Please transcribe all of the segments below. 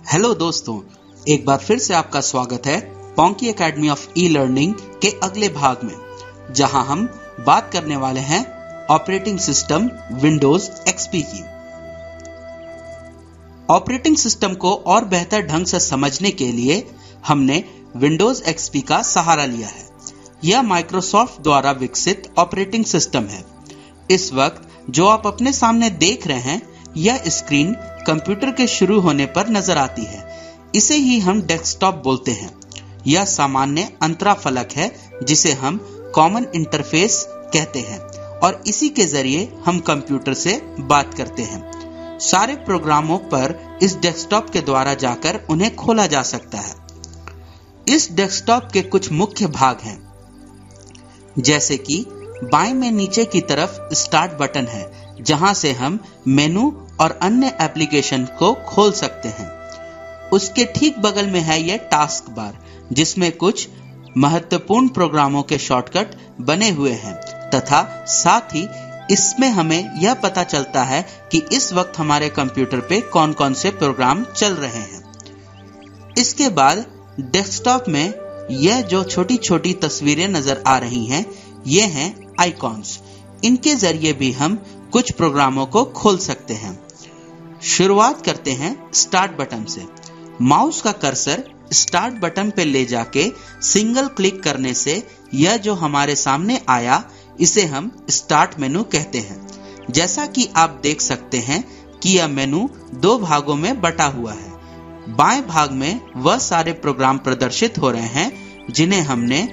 Hello दोस्तों, एक बार फिर से आपका स्वागत है ponky academy of e learning के अगले भाग में, जहां हम बात करने वाले हैं ऑपरेटिंग सिस्टम विंडोज एक्सपी की। ऑपरेटिंग सिस्टम को और बेहतर ढंग से समझने के लिए हमने विंडोज एक्सपी का सहारा लिया है। यह माइक्रोसॉफ्ट द्वारा विकसित ऑपरेटिंग सिस्टम है। इस वक्त जो आप अपने सामने देख रहे हैं, यह स्क्रीन कंप्यूटर के शुरू होने पर नजर आती है। इसे ही हम डेस्कटॉप बोलते हैं। यह सामान्य अंतराफलक है जिसे हम कॉमन इंटरफेस कहते हैं और इसी के जरिए हम कंप्यूटर से बात करते हैं। सारे प्रोग्रामों पर इस डेस्कटॉप के द्वारा जाकर उन्हें खोला जा सकता है। इस डेस्कटॉप के कुछ मुख्य भाग हैं, जैसे कि बाएं में नीचे की तरफ स्टार्ट बटन है, जहां से हम मेनू और अन्य एप्लीकेशन को खोल सकते हैं। उसके ठीक बगल में है यह टास्क बार, जिसमें कुछ महत्वपूर्ण प्रोग्रामों के शॉर्टकट बने हुए हैं तथा साथ ही इसमें हमें यह पता चलता है कि इस वक्त हमारे कंप्यूटर पे कौन कौन से प्रोग्राम चल रहे हैं। इसके बाद डेस्कटॉप में यह जो छोटी छोटी तस्वीरें नजर आ रही हैं, ये हैं आइकॉन्स। इनके जरिए भी हम कुछ प्रोग्रामों को खोल सकते हैं। शुरुआत करते हैं स्टार्ट बटन से। माउस का कर्सर स्टार्ट बटन पे ले जाके सिंगल क्लिक करने से यह जो हमारे सामने आया, इसे हम स्टार्ट मेनू कहते हैं। जैसा कि आप देख सकते हैं कि यह मेनू दो भागों में बटा हुआ है। बाएं भाग में वह सारे प्रोग्राम प्रदर्शित हो रहे हैं जिन्हें हमने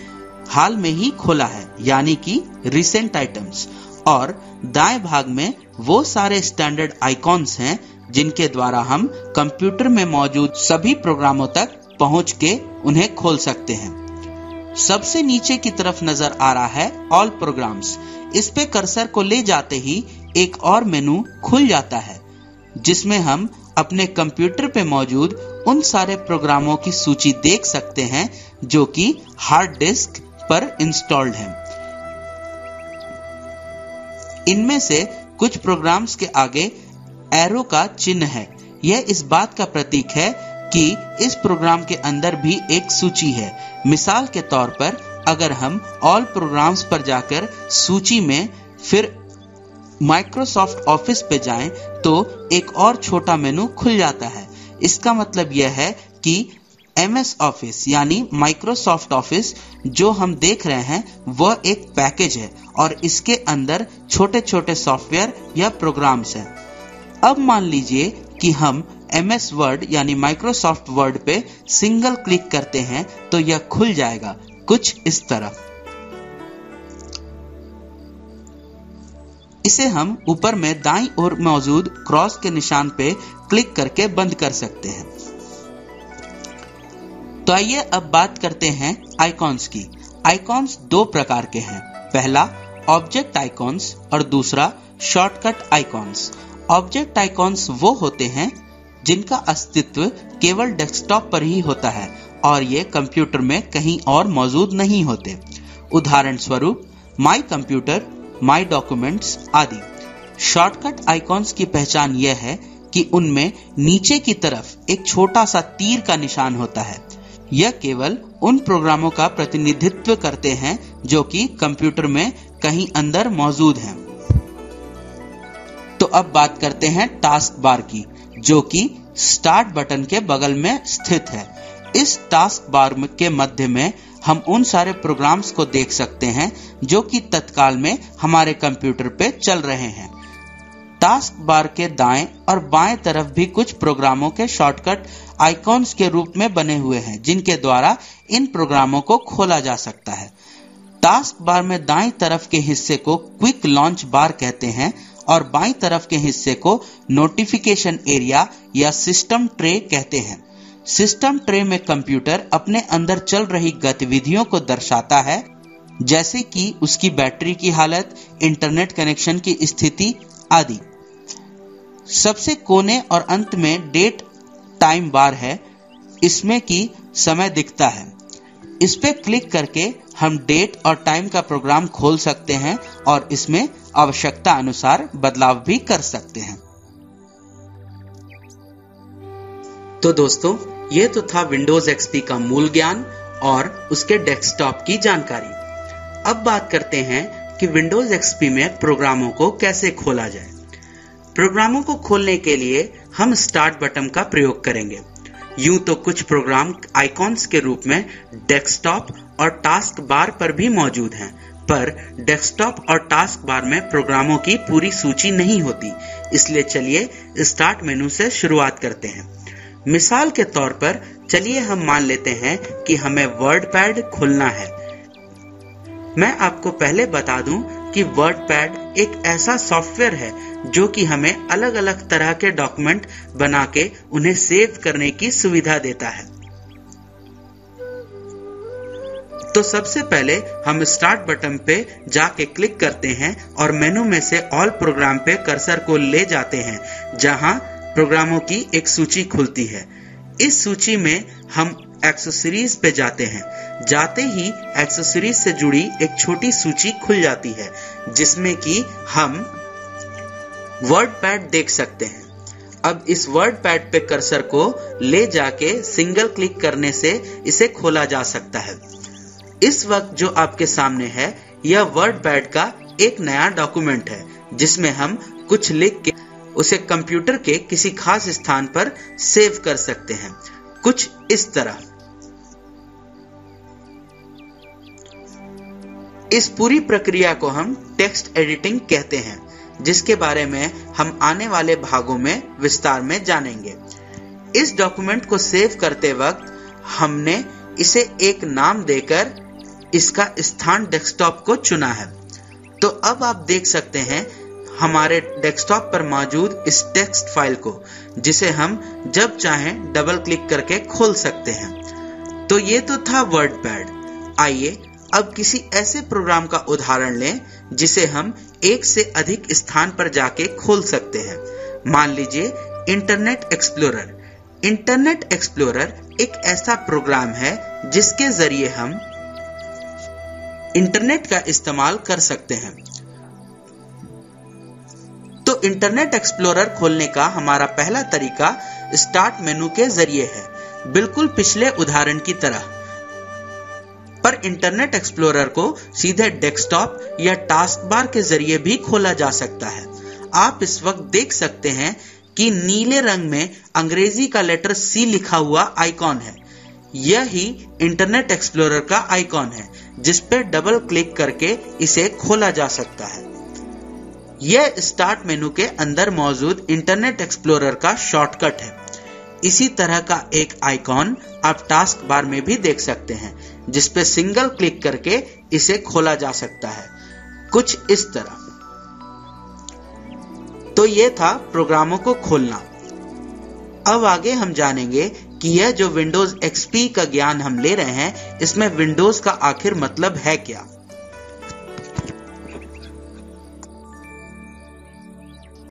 हाल में ही खोला है, यानी कि रिसेंट आइटम्स, और दाएं भाग में वो सारे स्टैंडर्ड आइकॉन्स हैं जिनके द्वारा हम कंप्यूटर में मौजूद सभी प्रोग्रामों तक पहुंच के उन्हें खोल सकते हैं। सबसे नीचे की तरफ नजर आ रहा है ऑल प्रोग्राम्स। इस पे कर्सर को ले जाते ही एक और मेनू खुल जाता है, जिसमें हम अपने कंप्यूटर पे मौजूद उन सारे प्रोग्रामों की सूची देख सकते हैं जो कि हार्ड डिस्क पर इंस्टॉल्ड हैं। इनमें से कुछ प्रोग्राम्स के आगे एरो का चिन्ह है। यह इस बात का प्रतीक है कि इस प्रोग्राम के अंदर भी एक सूची है। मिसाल के तौर पर अगर हम ऑल प्रोग्राम्स पर जाकर सूची में फिर माइक्रोसॉफ्ट ऑफिस पे जाएं, तो एक और छोटा मेनू खुल जाता है। इसका मतलब यह है कि MS ऑफिस यानी माइक्रोसॉफ्ट ऑफिस जो हम देख रहे हैं, वह एक पैकेज है और इसके अंदर छोटे छोटे सॉफ्टवेयर या प्रोग्राम्स हैं। अब मान लीजिए कि हम MS वर्ड यानी माइक्रोसॉफ्ट वर्ड पे सिंगल क्लिक करते हैं, तो यह खुल जाएगा कुछ इस तरह। इसे हम ऊपर में दाईं ओर मौजूद क्रॉस के निशान पे क्लिक करके बंद कर सकते हैं। तो आइए अब बात करते हैं आइकॉन्स की। आइकॉन्स दो प्रकार के हैं, पहला ऑब्जेक्ट आइकॉन्स और दूसरा शॉर्टकट आइकॉन्स। ऑब्जेक्ट आइकॉन्स वो होते हैं जिनका अस्तित्व केवल डेस्कटॉप पर ही होता है और ये कंप्यूटर में कहीं और मौजूद नहीं होते। उदाहरण स्वरूप माई कंप्यूटर, माई डॉक्यूमेंट्स आदि। शॉर्टकट आइकॉन्स की पहचान यह है कि उनमें नीचे की तरफ एक छोटा सा तीर का निशान होता है। यह केवल उन प्रोग्रामों का प्रतिनिधित्व करते हैं जो कि कंप्यूटर में कहीं अंदर मौजूद हैं। तो अब बात करते हैं टास्क बार की, जो कि स्टार्ट बटन के बगल में स्थित है। इस टास्क बार के मध्य में हम उन सारे प्रोग्राम्स को देख सकते हैं जो कि तत्काल में हमारे कंप्यूटर पे चल रहे हैं। टास्क बार के दाएं और बाएं तरफ भी कुछ प्रोग्रामों के शॉर्टकट आइकॉन्स के रूप में बने हुए हैं, जिनके द्वारा इन प्रोग्रामों को खोला जा सकता है। टास्क बार में दाईं तरफ के हिस्से को क्विक लॉन्च बार कहते हैं और बाईं तरफ के हिस्से को नोटिफिकेशन एरिया या सिस्टम ट्रे कहते हैं। सिस्टम ट्रे में कंप्यूटर अपने अंदर चल रही गतिविधियों को दर्शाता है, जैसे कि उसकी बैटरी की हालत, इंटरनेट कनेक्शन की स्थिति आदि। सबसे कोने और अंत में डेट टाइम बार है, इसमें की समय दिखता है। इस पे क्लिक करके हम डेट और टाइम का प्रोग्राम खोल सकते हैं और इसमें आवश्यकता अनुसार बदलाव भी कर सकते हैं। तो दोस्तों, ये तो था विंडोज एक्सपी का मूल ज्ञान और उसके डेस्कटॉप की जानकारी। अब बात करते हैं कि विंडोज एक्सपी में प्रोग्रामों को कैसे खोला जाए। प्रोग्रामों को खोलने के लिए हम स्टार्ट बटन का प्रयोग करेंगे। यूं तो कुछ प्रोग्राम आइकॉन्स के रूप में डेस्कटॉप और टास्क बार पर भी मौजूद हैं, पर डेस्कटॉप और टास्क बार में प्रोग्रामों की पूरी सूची नहीं होती। इसलिए चलिए स्टार्ट मेनू से शुरुआत करते हैं। मिसाल के तौर पर चलिए हम मान लेते हैं कि हमें वर्डपैड खोलना है। मैं आपको पहले बता दूं कि वर्डपैड एक ऐसा सॉफ्टवेयर है जो कि हमें अलग अलग तरह के डॉक्यूमेंट बना के उन्हें सेव करने की सुविधा देता है। तो सबसे पहले हम स्टार्ट बटन पे जाके क्लिक करते हैं और मेनू में से ऑल प्रोग्राम पे कर्सर को ले जाते हैं, जहां प्रोग्रामों की एक सूची खुलती है। इस सूची में हम एक्सेसरीज पे जाते हैं। जाते ही एक्सेसरीज से जुड़ी एक छोटी सूची खुल जाती है, जिसमें कि हम वर्डपैड देख सकते हैं। अब इस वर्डपैड पे कर्सर को ले जाके सिंगल क्लिक करने से इसे खोला जा सकता है। इस वक्त जो आपके सामने है, यह वर्डपैड का एक नया डॉक्यूमेंट है, जिसमें हम कुछ लिख के उसे कंप्यूटर के किसी खास स्थान पर सेव कर सकते हैं, कुछ इस तरह। इस पूरी प्रक्रिया को हम टेक्स्ट एडिटिंग कहते हैं, जिसके बारे में हम आने वाले भागों में विस्तार में जानेंगे। इस डॉक्यूमेंट को सेव करते वक्त हमने इसे एक नाम देकर इसका स्थान डेस्कटॉप को चुना है। तो अब आप देख सकते हैं हमारे डेस्कटॉप पर मौजूद इस टेक्स्ट फाइल को, जिसे हम जब चाहें डबल क्लिक करके खोल सकते हैं। तो ये तो था वर्डपैड। आइए अब किसी ऐसे प्रोग्राम का उदाहरण लें जिसे हम एक से अधिक स्थान पर जाके खोल सकते हैं। मान लीजिए इंटरनेट एक्सप्लोरर। इंटरनेट एक्सप्लोरर एक ऐसा प्रोग्राम है जिसके जरिए हम इंटरनेट का इस्तेमाल कर सकते हैं। तो इंटरनेट एक्सप्लोरर खोलने का हमारा पहला तरीका स्टार्ट मेनू के जरिए है, बिल्कुल पिछले उदाहरण की तरह। पर इंटरनेट एक्सप्लोरर को सीधे डेस्कटॉप या टास्क बार के जरिए भी खोला जा सकता है। आप इस वक्त देख सकते हैं कि नीले रंग में अंग्रेजी का लेटर C लिखा हुआ आइकॉन है। यह ही इंटरनेट एक्सप्लोरर का आइकॉन है, जिस पे डबल क्लिक करके इसे खोला जा सकता है। यह स्टार्ट मेनू के अंदर मौजूद इंटरनेट एक्सप्लोरर का शॉर्टकट है। इसी तरह का एक आइकॉन आप टास्क बार में भी देख सकते हैं, जिस पे सिंगल क्लिक करके इसे खोला जा सकता है, कुछ इस तरह। तो ये था प्रोग्रामों को खोलना। अब आगे हम जानेंगे कि यह जो विंडोज एक्सपी का ज्ञान हम ले रहे हैं, इसमें विंडोज का आखिर मतलब है क्या।